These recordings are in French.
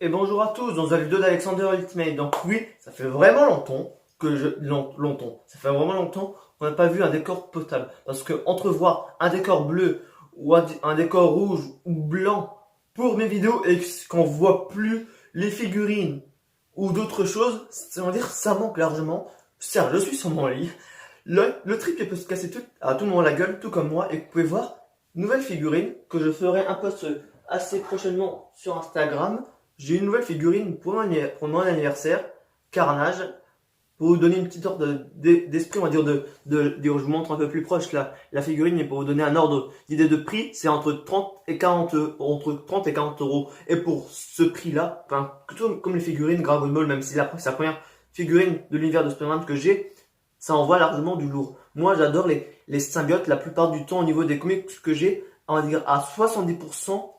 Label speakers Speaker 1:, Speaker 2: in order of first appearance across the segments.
Speaker 1: Et bonjour à tous dans la vidéo d'Alexander Ultimate. Donc oui, ça fait vraiment longtemps ça fait vraiment longtemps qu'on n'a pas vu un décor potable. Parce que entrevoir un décor bleu ou un décor rouge ou blanc pour mes vidéos et qu'on voit plus les figurines ou d'autres choses, on va dire ça manque largement. Certes, je suis sur mon lit. Le trip peut se casser à tout moment la gueule, tout comme moi, et vous pouvez voir une nouvelle figurine que je ferai un post assez prochainement sur Instagram. J'ai une nouvelle figurine pour mon anniversaire, Carnage, pour vous donner une petite ordre d'esprit, on va dire, je vous montre un peu plus proche la figurine, et pour vous donner un ordre d'idée de prix, c'est entre 30 et 40 euros. Et pour ce prix-là, enfin, plutôt comme les figurines Dragon Ball, même si c'est la première figurine de l'univers de Spider-Man que j'ai, ça envoie largement du lourd. Moi, j'adore les symbiotes la plupart du temps au niveau des comics que j'ai, on va dire à 70%.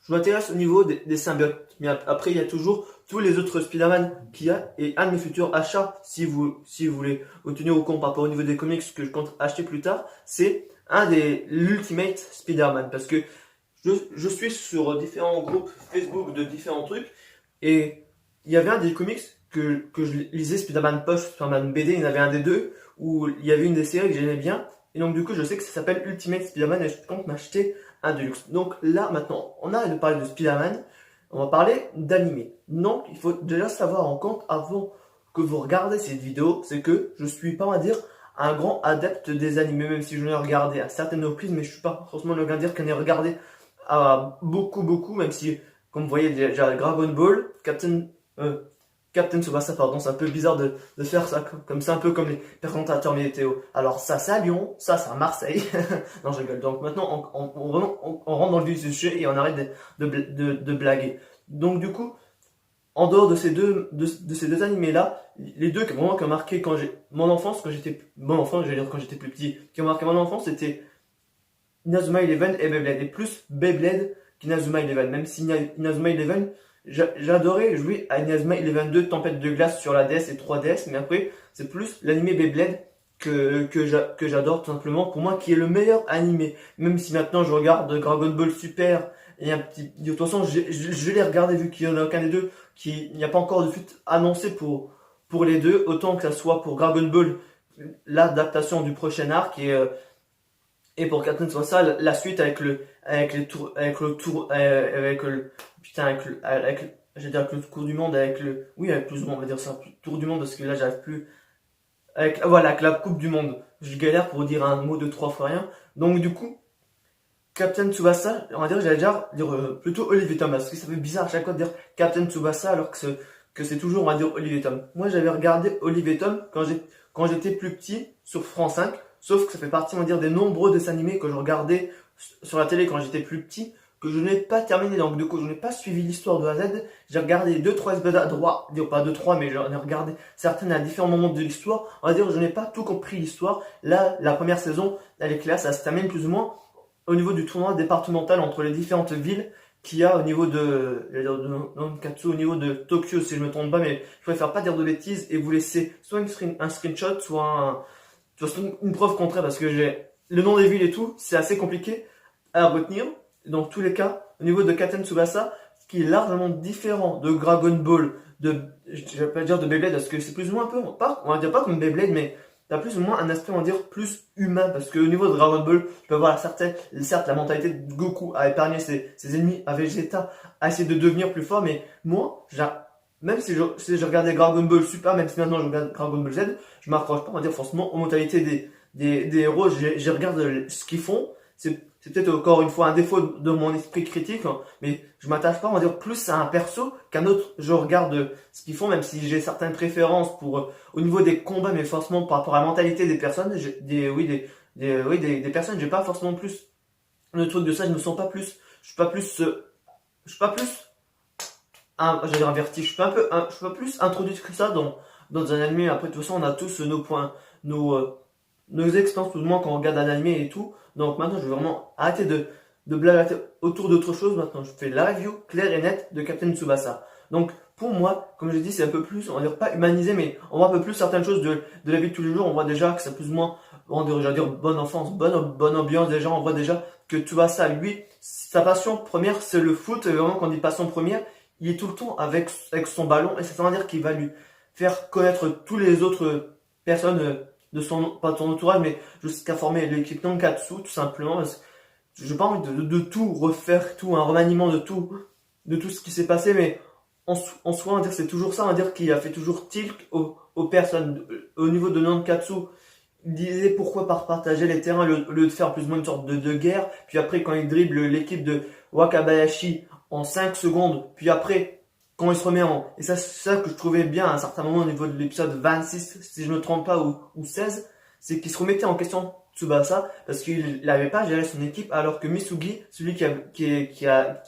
Speaker 1: Je m'intéresse au niveau des symbiotes. Mais après, il y a toujours tous les autres Spider-Man qu'il y a. Et un de mes futurs achats, si vous voulez vous tenir au compte par rapport au niveau des comics que je compte acheter plus tard, c'est l'Ultimate Spider-Man. Parce que je suis sur différents groupes Facebook de différents trucs. Et il y avait un des comics que je lisais, Spider-Man Poche, Spider-Man BD, il y en avait un des deux, où il y avait une des séries que j'aimais bien. Et donc du coup, je sais que ça s'appelle Ultimate Spider-Man et je compte m'acheter un Deluxe. Donc là, maintenant, on arrête de parler de Spider-Man, on va parler d'animé. Donc, il faut déjà savoir en compte, avant que vous regardez cette vidéo, c'est que je suis pas, on va dire, un grand adepte des animés, même si je l'ai regardé à certaines reprises, mais je suis pas forcément le gars dire qu'on ait regardé à beaucoup, même si, comme vous voyez, déjà Dragon Ball, Captain Tsubasa, pardon, c'est un peu bizarre de faire ça comme ça, un peu comme les présentateurs météo. Alors ça, c'est à Lyon, ça, c'est à Marseille. Non, je rigole. Donc maintenant, on rentre dans le vif du sujet et on arrête de blaguer. Donc du coup, en dehors de ces deux animés-là, les deux qui vraiment qui ont marqué mon enfance, je vais dire quand j'étais plus petit, qui ont marqué mon enfance, c'était Inazuma Eleven et Beyblade. Et plus Beyblade qu'Inazuma Eleven. Même si Inazuma Eleven, j'adorais jouer à Inazuma Eleven 2 Tempête de glace sur la DS et 3DS, mais après, c'est plus l'animé Beyblade que j'adore tout simplement, pour moi, qui est le meilleur animé. Même si maintenant je regarde Dragon Ball Super et un petit. De toute façon, je l'ai regardé vu qu'il n'y en a aucun des deux, qu'il n'y a pas encore de suite annoncé pour les deux, autant que ça soit pour Dragon Ball, l'adaptation du prochain arc, et pour Captain Tsubasa, la suite avec j'allais dire avec le tour du monde, avec plus ou moins, on va dire ça, tour du monde, parce que là, j'arrive plus, avec la coupe du monde. Je galère pour dire un mot de trois fois rien. Donc, du coup, Captain Tsubasa, on va dire, j'allais dire plutôt Olivier Tom, parce que ça fait bizarre à chaque fois de dire Captain Tsubasa, alors que c'est toujours, on va dire, Olivier Tom. Moi, j'avais regardé Olivier Tom quand j'étais plus petit, sur France 5, sauf que ça fait partie, on va dire, des nombreux dessins animés que je regardais sur la télé quand j'étais plus petit, que je n'ai pas terminé. Donc, du coup, je n'ai pas suivi l'histoire de A à Z. J'ai regardé 2-3 épisodes à droite, pas 2-3, mais j'en ai regardé certaines à différents moments de l'histoire. On va dire, je n'ai pas tout compris l'histoire. Là, la première saison, elle est claire, ça se termine plus ou moins au niveau du tournoi départemental entre les différentes villes qu'il y a au niveau de Nankatsu, au niveau de Tokyo, si je me trompe pas, mais je préfère pas dire de bêtises et vous laisser soit un screenshot, soit une preuve contraire, parce que j'ai le nom des villes et tout, c'est assez compliqué à retenir. Dans tous les cas, au niveau de Captain Tsubasa, ce qui est largement différent de Dragon Ball, je vais pas dire de Beyblade, parce que c'est plus ou moins un peu, on va dire pas comme Beyblade, mais t'as plus ou moins un aspect, on va dire, plus humain, parce qu'au niveau de Dragon Ball, tu peux voir certes la mentalité de Goku à épargner ses ennemis, à Vegeta, à essayer de devenir plus fort, mais moi, même si je regardais Dragon Ball Super, même si maintenant je regarde Dragon Ball Z, je m'accroche pas, on va dire, forcément aux mentalités des héros. Je regarde ce qu'ils font. C'est peut-être encore une fois un défaut de mon esprit critique, hein, mais je m'attache pas, on va dire, plus à un perso qu'un autre. Je regarde ce qu'ils font, même si j'ai certaines préférences au niveau des combats, mais forcément par rapport à la mentalité des personnes, des personnes, j'ai pas forcément plus le truc de ça. Je me sens pas plus, je suis pas plus, j'allais dire un vertige, je suis pas plus introduit que ça dans un anime. Après, de toute façon, on a tous nos points, nos expériences, tout du moins, quand on regarde un anime et tout. Donc maintenant, je vais vraiment arrêter de blablater autour d'autre chose. Maintenant, je fais la review claire et nette de Captain Tsubasa. Donc, pour moi, comme je dis, c'est un peu plus, on va dire pas humanisé, mais on voit un peu plus certaines choses de la vie de tous les jours. On voit déjà que c'est plus ou moins, j'allais dire, bonne enfance, bonne ambiance. Déjà, on voit déjà que Tsubasa, lui, sa passion première, c'est le foot. Et vraiment, quand on dit passion première, il est tout le temps avec son ballon et ça veut dire qu'il va lui faire connaître tous les autres personnes de pas de son entourage, mais jusqu'à former l'équipe Nankatsu, tout simplement. Parce que j'ai pas envie de tout refaire, tout, un remaniement de tout ce qui s'est passé, mais en soi, on va dire c'est toujours ça, on va dire qu'il a fait toujours tilt aux personnes. Au niveau de Nankatsu, il disait pourquoi par partager les terrains au lieu de faire plus ou moins une sorte de guerre. Puis après, quand il dribble l'équipe de Wakabayashi en 5 secondes, puis après, quand il se remet en... Et ça, c'est ça que je trouvais bien à un certain moment au niveau de l'épisode 26, si je ne me trompe pas, ou 16, c'est qu'il se remettait en question Tsubasa parce qu'il n'avait pas géré son équipe alors que Misugi, celui qui a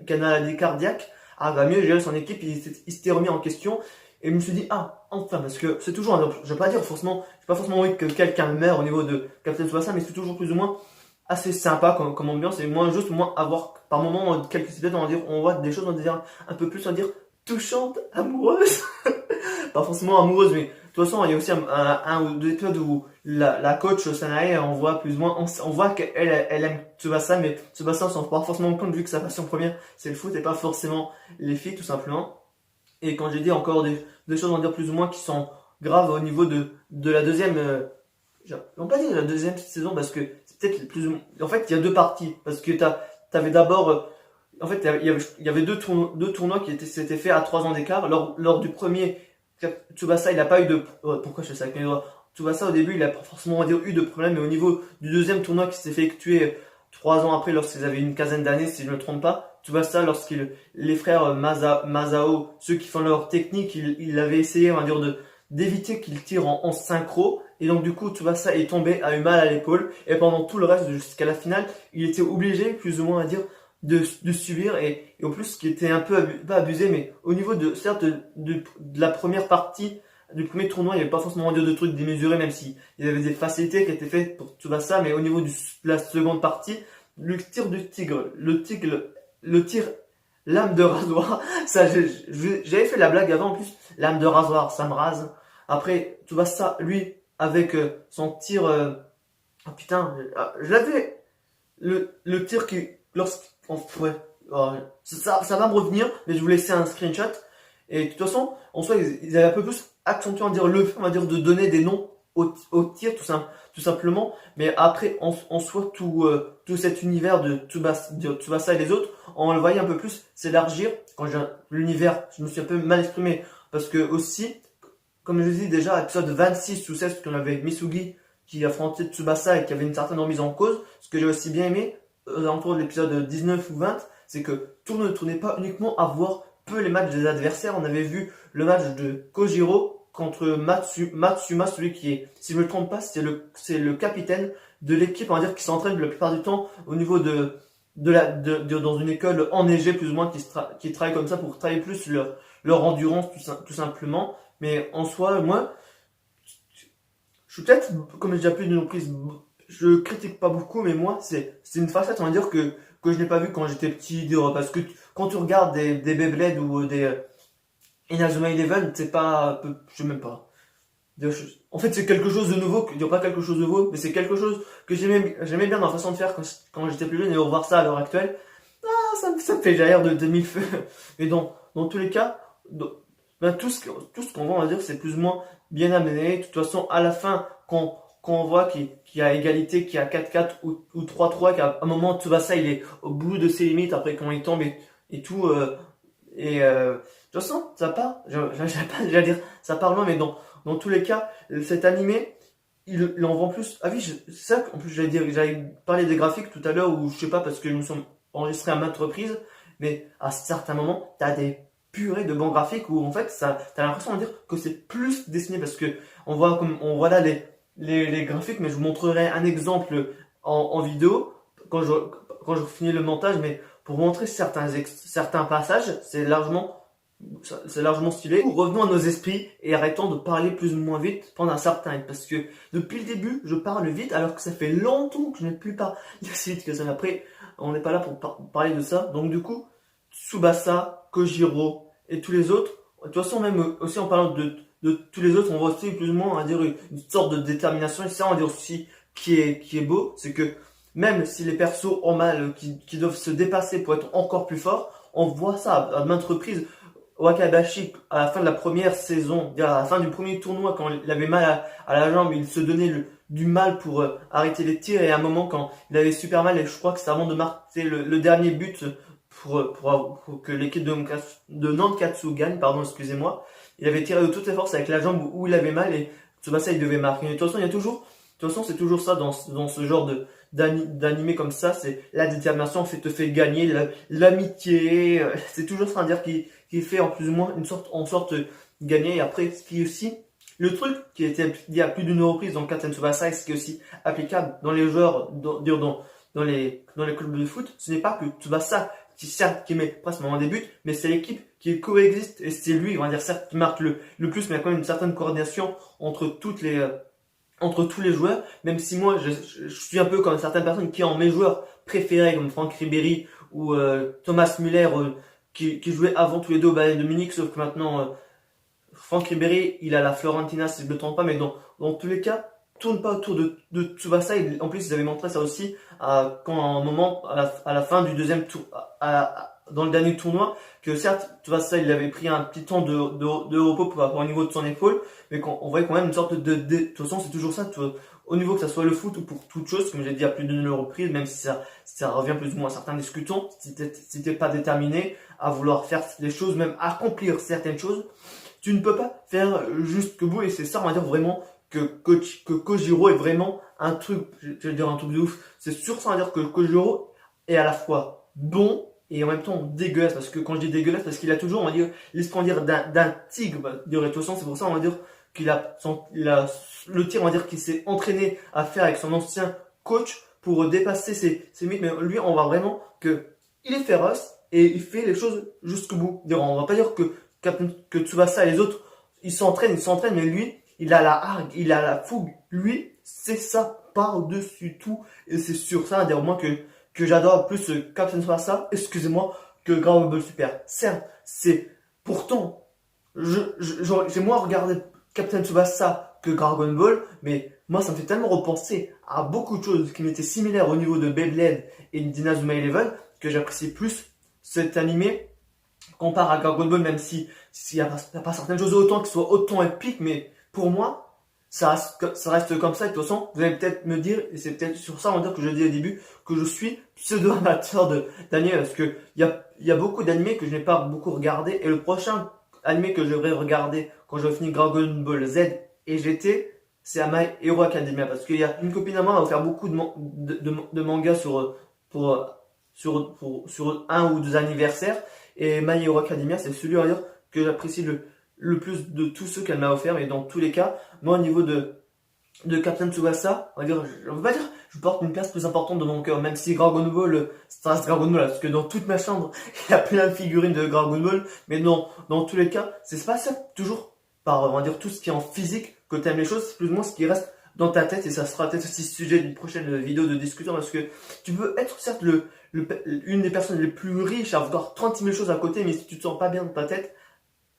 Speaker 1: une maladie cardiaque, va mieux gérer son équipe, il s'était remis en question. Et je me suis dit, ah, enfin, parce que c'est toujours, je vais pas dire forcément, j'ai pas forcément envie que quelqu'un meure au niveau de Captain Tsubasa, mais c'est toujours plus ou moins assez sympa comme ambiance, et moins avoir, par moment, quelques épisodes, on voit des choses, on va dire, un peu plus, on va dire, touchantes, amoureuses. Pas forcément amoureuses, mais de toute façon, il y a aussi un ou deux épisodes où la coach Sanae, on voit plus ou moins, on voit qu'elle aime Tsubasa, mais Tsubasa, on s'en rend pas forcément compte vu que sa passion première, c'est le foot et pas forcément les filles, tout simplement. Et quand j'ai dit encore des choses, on va dire plus ou moins qui sont graves au niveau de la deuxième, on va pas dire la deuxième saison parce que c'est peut-être plus ou moins, en fait, il y a deux parties parce que t'avais d'abord, en fait, il y avait deux tournois qui s'étaient faits à 3 ans d'écart. Lors du premier, Tsubasa, il a pas eu de, pourquoi je fais ça avec mes doigts? Tsubasa, au début, il a pas forcément, on va dire, eu de problème, mais au niveau du deuxième tournoi qui s'est fait effectuer 3 ans après, lorsqu'ils avaient une quinzaine d'années, si je ne me trompe pas, Tsubasa, les frères Masao, ceux qui font leur technique, il avait essayé, on va dire, d'éviter qu'il tire en synchro, et donc du coup, Tsubasa est tombé, a eu mal à l'épaule, et pendant tout le reste, jusqu'à la finale, il était obligé, plus ou moins, à dire, de subir, et en plus, ce qui était un peu, pas abusé, mais au niveau certes, de la première partie, du premier tournoi, il n'y avait pas forcément de trucs démesurés, même si il y avait des facilités qui étaient faites pour Tsubasa, mais au niveau de la seconde partie, le tir du tigre, le tir lame de rasoir, ça, j'avais fait la blague avant en plus, lame de rasoir, ça me rase. Après, Tsubasa, lui, avec son tir, oh putain, je l'avais, le tir qui, ouais, ça va me revenir, mais je vous laisser un screenshot. Et de toute façon, en soi, ils avaient un peu plus accentué, on va dire, de donner des noms au tir, tout simplement. Mais après, en soi, tout cet univers de Tsubasa et les autres, on le voyait un peu plus s'élargir. Quand j'ai l'univers, je me suis un peu mal exprimé. Parce que aussi, comme je dis déjà, à l'épisode 26 ou 16, qu'on avait Misugi qui affrontait Tsubasa et qui avait une certaine remise en cause. Ce que j'ai aussi bien aimé, aux alentours de l'épisode 19 ou 20, c'est que tout ne tournait pas uniquement à voir peu les matchs des adversaires. On avait vu le match de Kojiro contre Matsuma, celui qui est, si je ne me trompe pas, c'est le capitaine de l'équipe, on va dire, qui s'entraîne la plupart du temps au niveau dans une école enneigée, plus ou moins, qui travaille comme ça pour travailler plus leur endurance, tout simplement. Mais en soi, moi, je suis peut-être, comme j'ai déjà plus d'une reprise, je critique pas beaucoup, mais moi, c'est une facette, on va dire, que je n'ai pas vu quand j'étais petit, parce que quand tu regardes des Beyblade ou des Inazuma Eleven, c'est pas, je sais même pas. En fait, c'est quelque chose de nouveau, il n'y a pas quelque chose de nouveau, mais c'est quelque chose que j'aimais bien dans la façon de faire quand j'étais plus jeune, et revoir ça à l'heure actuelle, ça me fait jaillir de mille feux. Et dans tous les cas, tout ce qu'on voit, on va dire, c'est plus ou moins bien amené. De toute façon, à la fin, quand on voit qu'il y a égalité, qu'il y a 4-4 ou 3-3, qu'à un moment, Tsubasa, il est au bout de ses limites, après quand il tombe et tout, de toute façon, ça part, j'allais dire, ça part loin, mais dans tous les cas, cet animé, il en vend plus. Ah oui, c'est ça qu'en plus j'allais parler des graphiques tout à l'heure, ou je sais pas, parce que je me suis enregistré à maintes reprises, mais à certains moments, t'as des purée de bons graphiques où en fait t'as l'impression de dire que c'est plus dessiné parce que on voit là les graphiques, mais je vous montrerai un exemple en vidéo quand je finis le montage, mais pour montrer certains passages, c'est largement stylé. Revenons à nos esprits et arrêtons de parler plus ou moins vite pendant un certain temps, parce que depuis le début je parle vite alors que ça fait longtemps que je n'ai plus parlé aussi vite que ça. Après, on n'est pas là pour parler de ça, donc du coup Tsubasa, Kojiro et tous les autres. De toute façon, même aussi en parlant de tous les autres, on voit aussi plus ou moins, on va dire, une sorte de détermination. Et ça, on va dire aussi qui est beau, c'est que même si les persos ont mal, qui doivent se dépasser pour être encore plus forts, on voit ça à maintes reprises. Wakabashi, à la fin de la première saison, à la fin du premier tournoi, quand il avait mal à la jambe, il se donnait du mal pour arrêter les tirs. Et à un moment, quand il avait super mal, et je crois que c'est avant de marquer le dernier but pour que l'équipe de Nankatsu gagne, pardon, excusez-moi, il avait tiré de toutes les forces avec la jambe où il avait mal et Tsubasa il devait marquer. Mais de toute façon, de toute façon, c'est toujours ça dans ce genre d'animé comme ça, c'est la détermination te fait gagner, l'amitié, c'est toujours ça à dire qui fait en plus ou moins en sorte gagner. Et après, ce qui est aussi le truc qui a été dit à plus d'une reprise dans Captain Tsubasa et ce qui est aussi applicable dans les joueurs, dans les clubs de foot, ce n'est pas que Tsubasa qui met pratiquement des buts, mais c'est l'équipe qui coexiste et c'est lui, on va dire certes, qui marque le plus, mais il y a quand même une certaine coordination entre entre tous les joueurs, même si moi je suis un peu comme certaines personnes qui ont mes joueurs préférés comme Franck Ribéry ou Thomas Müller qui jouaient avant tous les deux au Bayern de Munich, sauf que maintenant Franck Ribéry il a la Fiorentina si je ne me trompe pas, mais dans tous les cas tourne pas autour de Tsubasa. En plus ils avaient montré ça aussi quand à un moment à la fin du deuxième tour dans le dernier tournoi, que certes, Tsubasa il avait pris un petit temps de repos pour avoir au niveau de son épaule, mais on voyait quand même une sorte de toute façon, c'est toujours ça, au niveau que ça soit le foot ou pour toute chose, comme j'ai dit à plus d'une reprise, même si ça revient plus ou moins à certains discutants, si t'es pas déterminé à vouloir faire les choses, même accomplir certaines choses, tu ne peux pas faire jusqu'au bout, et c'est ça, on va dire vraiment que Kojiro est vraiment un truc, je vais dire un truc de ouf, c'est sûr ça, on va dire que Kojiro est à la fois bon, et en même temps dégueulasse, parce que quand je dis dégueulasse, parce qu'il a toujours, on va dire, l'esprit d'un tigre, de toute façon, c'est pour ça, on va dire, qu'il a le tir, on va dire, qu'il s'est entraîné à faire avec son ancien coach pour dépasser ses limites, mais lui, on voit vraiment que il est féroce et il fait les choses jusqu'au bout. On va pas dire que Tsubasa et les autres, ils s'entraînent, mais lui, il a la hargne, il a la fougue, lui, c'est ça par-dessus tout, et c'est sur ça, dire au moins que j'adore plus Captain Tsubasa, excusez-moi, que Dragon Ball Super. Certes, c'est pourtant, j'ai moins regardé Captain Tsubasa que Dragon Ball, mais moi ça me fait tellement repenser à beaucoup de choses qui m'étaient similaires au niveau de Beyblade et d'Inazuma Eleven que j'apprécie plus cet animé comparé à Dragon Ball, même s'il n'y a pas certaines choses autant qui soient autant épiques, mais pour moi, ça reste comme ça. Et de toute façon, vous allez peut-être me dire, et c'est peut-être sur ça, on va dire que je dis au début, que je suis pseudo-amateur d'anime, parce que il y a beaucoup d'animés que je n'ai pas beaucoup regardé, et le prochain animé que je devrais regarder quand je finis Dragon Ball Z et GT, c'est My Hero Academia, parce qu'il y a une copine à moi qui va faire beaucoup de mangas sur un ou deux anniversaires, et My Hero Academia, c'est celui, on va dire, que j'apprécie le plus de tous ceux qu'elle m'a offert, mais dans tous les cas, moi au niveau de Captain Tsubasa, on va pas dire, je porte une place plus importante dans mon cœur, même si Dragon Ball, ça reste Dragon Ball, parce que dans toute ma chambre, il y a plein de figurines de Dragon Ball, mais non, dans tous les cas, c'est pas ça, toujours par, on va dire, tout ce qui est en physique, que t'aimes les choses, c'est plus ou moins ce qui reste dans ta tête, et ça sera peut-être aussi sujet d'une prochaine vidéo de discussion, parce que tu peux être certes une des personnes les plus riches à avoir 30 000 choses à côté, mais si tu te sens pas bien dans ta tête,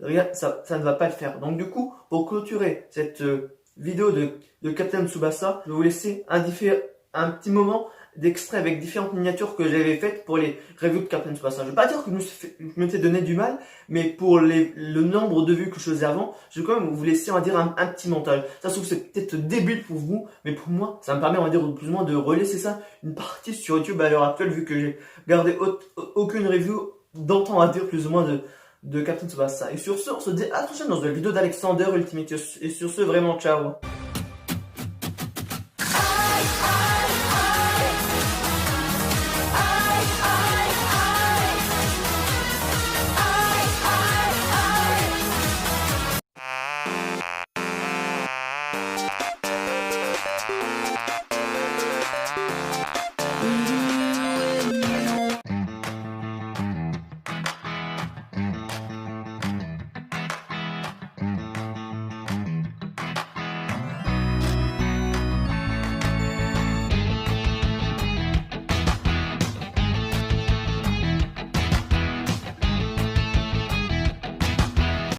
Speaker 1: rien, ça ne va pas le faire. Donc du coup, pour clôturer cette vidéo de Captain Tsubasa, je vais vous laisser un petit moment d'extrait avec différentes miniatures que j'avais faites pour les reviews de Captain Tsubasa. Je ne vais pas dire que je m'étais donné du mal, mais pour le nombre de vues que je faisais avant, je vais quand même vous laisser, on va dire, un petit montage. Ça se trouve, c'est peut-être débile pour vous, mais pour moi, ça me permet, on va dire, plus ou moins de relaisser ça une partie sur YouTube à l'heure actuelle, vu que j'ai gardé aucune review d'antan, à dire, plus ou moins de Captain Tsubasa. Et sur ce, on se dit à la prochaine dans une vidéo d'Alexander Ultimate. Et sur ce, vraiment, ciao.